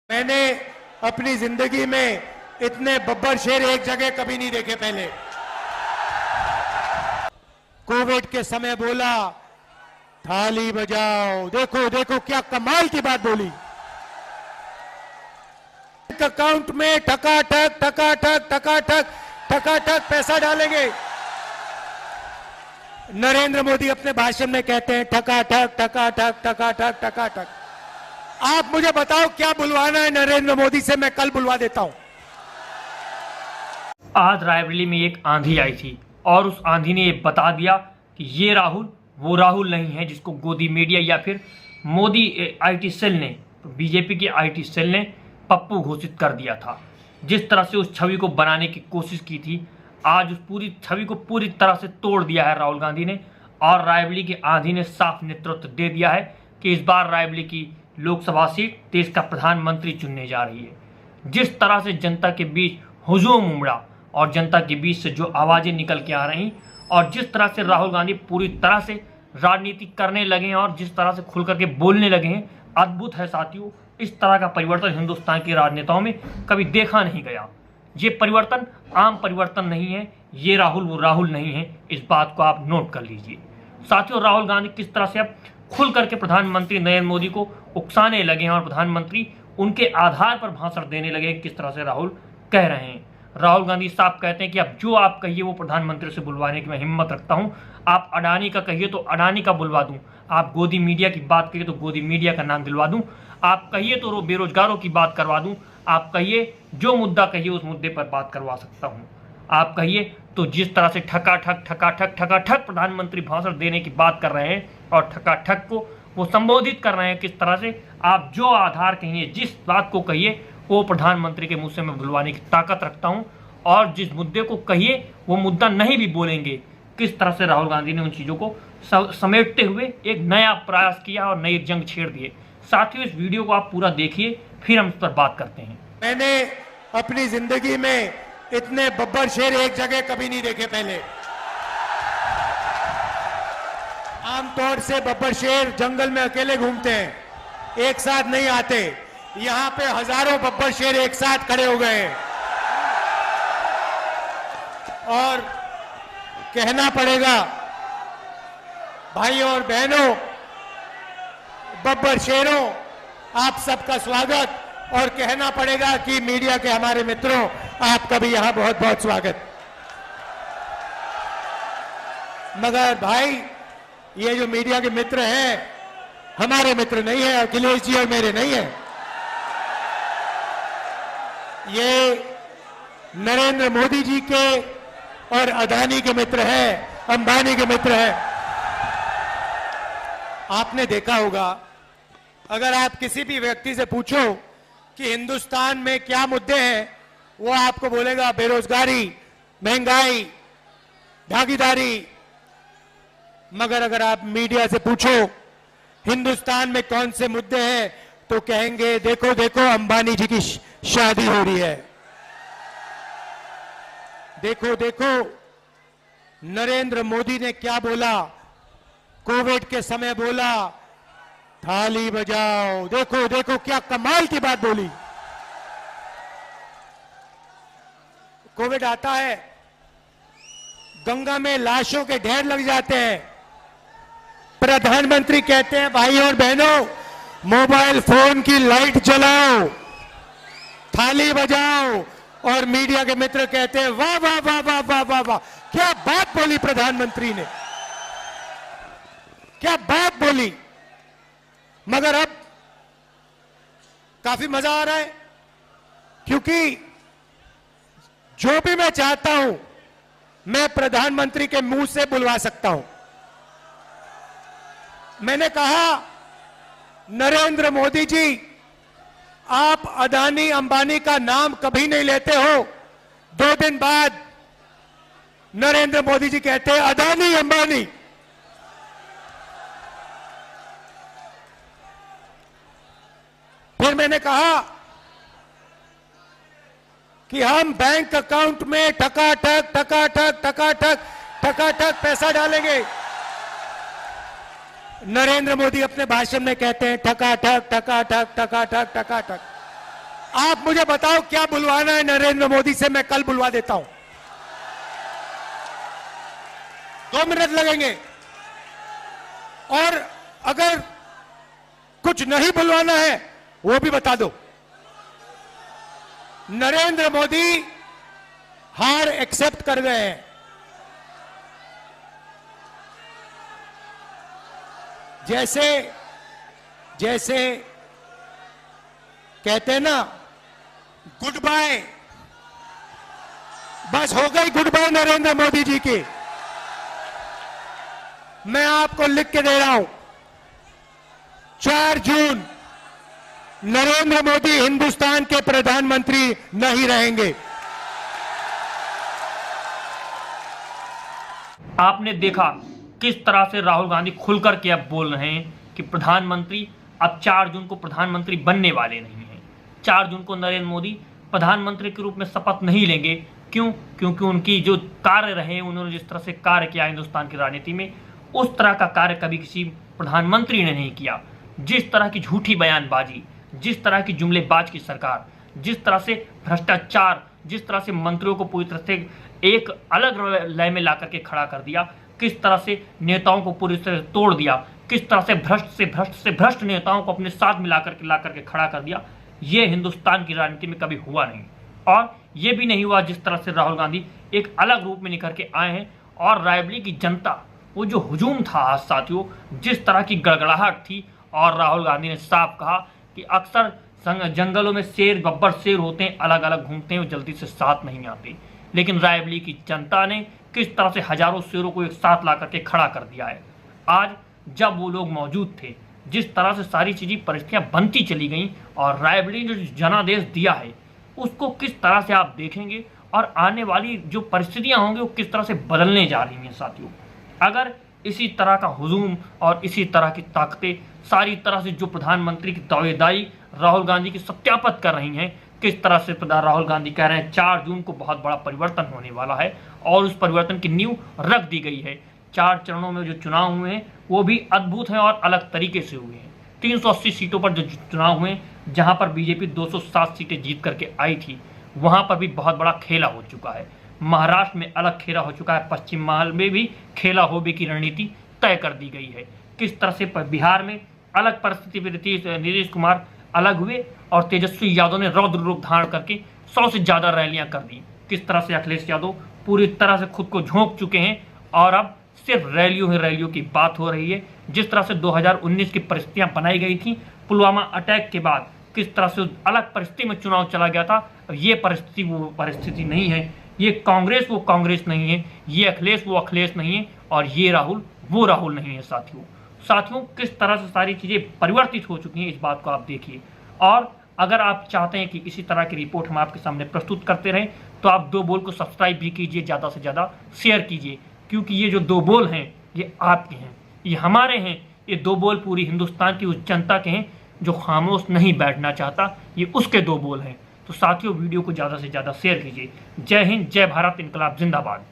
मैंने अपनी जिंदगी में इतने बब्बर शेर एक जगह कभी नहीं देखे पहले। कोविड के समय बोला थाली बजाओ, देखो देखो क्या कमाल की बात बोली। अकाउंट में ठकाठक ठकाठक ठकाठक ठकाठक पैसा डालेंगे। नरेंद्र मोदी अपने भाषण में कहते हैं ठकाठक ठकाठक ठकाठक ठकाठक। आप मुझे बताओ क्या बुलवाना है नरेंद्र मोदी से, मैं कल बुलवा देता हूं। आज रायबरेली में एक आंधी आई थी और उस आंधी ने ये बता दिया कि ये राहुल वो राहुल नहीं है जिसको गोदी मीडिया या फिर मोदी आईटी सेल ने, बीजेपी के आईटी सेल ने पप्पू घोषित कर दिया था। जिस तरह से उस छवि को बनाने की कोशिश की थी, आज उस पूरी छवि को पूरी तरह से तोड़ दिया है राहुल गांधी ने। और रायबरेली की आंधी ने साफ नेतृत्व दे दिया है कि इस बार रायबरेली की लोकसभा सीट देश का प्रधानमंत्री चुनने जा रही है। जिस तरह से जनता के बीच हुजूम उमड़ा और जनता के बीच से जो आवाजें निकल के आ रही और जिस तरह से राहुल गांधी पूरी तरह से राजनीति करने लगे हैं और जिस तरह से खुल करके बोलने लगे हैं, अद्भुत है साथियों। इस तरह का परिवर्तन हिंदुस्तान के राजनेताओं में कभी देखा नहीं गया। ये परिवर्तन आम परिवर्तन नहीं है, ये राहुल वो राहुल नहीं है, इस बात को आप नोट कर लीजिए साथियों। राहुल गांधी किस तरह से अब खुल करके प्रधानमंत्री नरेंद्र मोदी को उकसाने लगे हैं और प्रधानमंत्री उनके आधार पर भाषण देने लगे हैं। किस तरह से राहुल कह रहे हैं, राहुल गांधी साफ कहते हैं कि अब जो आप कहिए वो प्रधानमंत्री से बुलवाने की मैं हिम्मत रखता हूं। आप अडानी का कहिए तो अडानी का बुलवा दूं, आप गोदी मीडिया की बात कहिए तो गोदी मीडिया का नाम दिलवा दूं, आप कहिए तो बेरोजगारों की बात करवा दूं, आप कहिए जो मुद्दा कहिए उस मुद्दे पर बात करवा सकता हूं। आप कहिए तो जिस तरह से ठकाठक ठकाठक ठकाठक प्रधानमंत्री भाषण देने की बात कर रहे हैं और ठकाठक को वो संबोधित कर रहे हैं, किस तरह से आप जो आधार कहिए जिस बात को कहिए वो प्रधानमंत्री के मुंह से मैं बुलवाने की ताकत रखता हूं और जिस मुद्दे को कहिए वो मुद्दा नहीं भी बोलेंगे। किस तरह से राहुल गांधी ने उन चीज़ों को समेटते हुए एक नया प्रयास किया और नई जंग छेड़ दिए। साथियों, इस वीडियो को आप पूरा देखिए, फिर हम इस पर बात करते हैं। मैंने अपनी जिंदगी में इतने बब्बर शेर एक जगह कभी नहीं देखे पहले। आमतौर से बब्बर शेर जंगल में अकेले घूमते हैं, एक साथ नहीं आते। यहां पे हजारों बब्बर शेर एक साथ खड़े हो गए हैं और कहना पड़ेगा भाइयों और बहनों, बब्बर शेरों, आप सबका स्वागत। और कहना पड़ेगा कि मीडिया के हमारे मित्रों, आपका भी यहां बहुत बहुत स्वागत। मगर भाई, ये जो मीडिया के मित्र हैं हमारे मित्र नहीं है, अखिलेश जी और मेरे नहीं है, ये नरेंद्र मोदी जी के और अदानी के मित्र हैं, अंबानी के मित्र हैं। आपने देखा होगा, अगर आप किसी भी व्यक्ति से पूछो कि हिंदुस्तान में क्या मुद्दे हैं, वो आपको बोलेगा बेरोजगारी, महंगाई, भागीदारी। मगर अगर आप मीडिया से पूछो हिंदुस्तान में कौन से मुद्दे हैं, तो कहेंगे देखो देखो अंबानी जी की शादी हो रही है, देखो देखो नरेंद्र मोदी ने क्या बोला, कोविड के समय बोला थाली बजाओ, देखो देखो क्या कमाल की बात बोली। कोविड आता है, गंगा में लाशों के ढेर लग जाते हैं, प्रधानमंत्री कहते हैं भाइयों और बहनों मोबाइल फोन की लाइट जलाओ, थाली बजाओ, और मीडिया के मित्र कहते हैं वाह वाह वाह वाह वाह वाह वाह, क्या बात बोली प्रधानमंत्री ने, क्या बात बोली। मगर अब काफी मजा आ रहा है, क्योंकि जो भी मैं चाहता हूं मैं प्रधानमंत्री के मुंह से बुलवा सकता हूं। मैंने कहा नरेंद्र मोदी जी, आप अदानी अंबानी का नाम कभी नहीं लेते हो, 2 दिन बाद नरेंद्र मोदी जी कहते हैं अदानी अंबानी। फिर मैंने कहा कि हम बैंक अकाउंट में ठकाठक ठकाठक ठकाठक ठकाठक पैसा डालेंगे। नरेंद्र मोदी अपने भाषण में कहते हैं ठकाठक ठकाठक ठकाठक ठकाठक। आप मुझे बताओ क्या बुलवाना है नरेंद्र मोदी से, मैं कल बुलवा देता हूं। 2 मिनट लगेंगे। और अगर कुछ नहीं बुलवाना है वो भी बता दो। नरेंद्र मोदी हार एक्सेप्ट कर गए हैं। जैसे कहते हैं ना गुड बाय, बस हो गई गुड बाय नरेंद्र मोदी जी की। मैं आपको लिख के दे रहा हूं, 4 जून नरेंद्र मोदी हिंदुस्तान के प्रधानमंत्री नहीं रहेंगे। आपने देखा किस तरह से राहुल गांधी खुलकर के अब बोल रहे हैं कि प्रधानमंत्री अब 4 जून को प्रधानमंत्री बनने वाले नहीं हैं। 4 जून को नरेंद्र मोदी प्रधानमंत्री के रूप में शपथ नहीं लेंगे। क्यों? क्योंकि उनकी जो कार्य रहे, उन्होंने जिस तरह से कार्य किया हिंदुस्तान की राजनीति में, उस तरह का कार्य कभी किसी प्रधानमंत्री ने नहीं किया। जिस तरह की झूठी बयानबाजी, जिस तरह की जुमलेबाज की सरकार, जिस तरह से भ्रष्टाचार, जिस तरह से मंत्रियों को पूरी तरह से एक अलग लय में ला करके खड़ा कर दिया, किस तरह से नेताओं को पूरी तरह से तोड़ दिया, किस तरह से भ्रष्ट नेताओं को अपने साथ मिला करके ला करके खड़ा कर दिया, ये हिंदुस्तान की राजनीति में कभी हुआ नहीं। और ये भी नहीं हुआ जिस तरह से राहुल गांधी एक अलग रूप में निकल के आए हैं। और रायबरेली की जनता, वो जो हुजूम था आज साथियों, जिस तरह की गड़गड़ाहट थी, और राहुल गांधी ने साफ कहा कि अक्सर जंगलों में शेर, गब्बर शेर होते हैं, अलग अलग घूमते हैं, वो जल्दी से साथ नहीं आते। लेकिन रायबरेली की जनता ने किस तरह से हजारों शेरों को एक साथ ला करके खड़ा कर दिया है। आज जब वो लोग मौजूद थे, जिस तरह से सारी चीज़ें परिस्थितियां बनती चली गई, और रायबरेली ने जो जनादेश दिया है उसको किस तरह से आप देखेंगे, और आने वाली जो परिस्थितियां होंगी वो किस तरह से बदलने जा रही हैं साथियों। अगर इसी तरह का हुजूम और इसी तरह की ताकतें सारी तरह से जो प्रधानमंत्री की दावेदारी राहुल गांधी की सत्यापित कर रही हैं, किस तरह से राहुल गांधी कह रहे हैं 4 जून को बहुत बड़ा परिवर्तन होने वाला है, और उस परिवर्तन की नींव रख दी गई है। 4 चरणों में जो चुनाव हुए हैं वो भी अद्भुत हैं और अलग तरीके से हुए हैं। 380 सीटों पर जो चुनाव हुए, जहां पर बीजेपी 207 सीटें जीत करके आई थी, वहां पर भी बहुत बड़ा खेला हो चुका है। महाराष्ट्र में अलग खेला हो चुका है, पश्चिम बंगाल में भी खेला होबे की रणनीति तय कर दी गई है। किस तरह से बिहार में अलग परिस्थिति में नीतीश कुमार अलग हुए, और तेजस्वी यादव ने रौद्र रूप धारण करके 100 से ज़्यादा रैलियां कर दी। किस तरह से अखिलेश यादव पूरी तरह से खुद को झोंक चुके हैं, और अब सिर्फ रैलियों की बात हो रही है। जिस तरह से 2019 की परिस्थितियां बनाई गई थी पुलवामा अटैक के बाद, किस तरह से अलग परिस्थिति में चुनाव चला गया था, ये परिस्थिति वो परिस्थिति नहीं है। ये कांग्रेस वो कांग्रेस नहीं है, ये अखिलेश वो अखिलेश नहीं है, और ये राहुल वो राहुल नहीं है साथियों। किस तरह से सारी चीज़ें परिवर्तित हो चुकी हैं, इस बात को आप देखिए। और अगर आप चाहते हैं कि इसी तरह की रिपोर्ट हम आपके सामने प्रस्तुत करते रहें, तो आप 2 बोल को सब्सक्राइब भी कीजिए, ज़्यादा से ज़्यादा शेयर कीजिए, क्योंकि ये जो 2 बोल हैं ये आपके हैं, ये हमारे हैं। ये 2 बोल पूरी हिंदुस्तान की उस जनता के हैं जो खामोश नहीं बैठना चाहता, ये उसके 2 बोल हैं। तो साथियों, वीडियो को ज़्यादा से ज़्यादा शेयर कीजिए। जय हिंद, जय भारत, इनकलाब जिंदाबाद।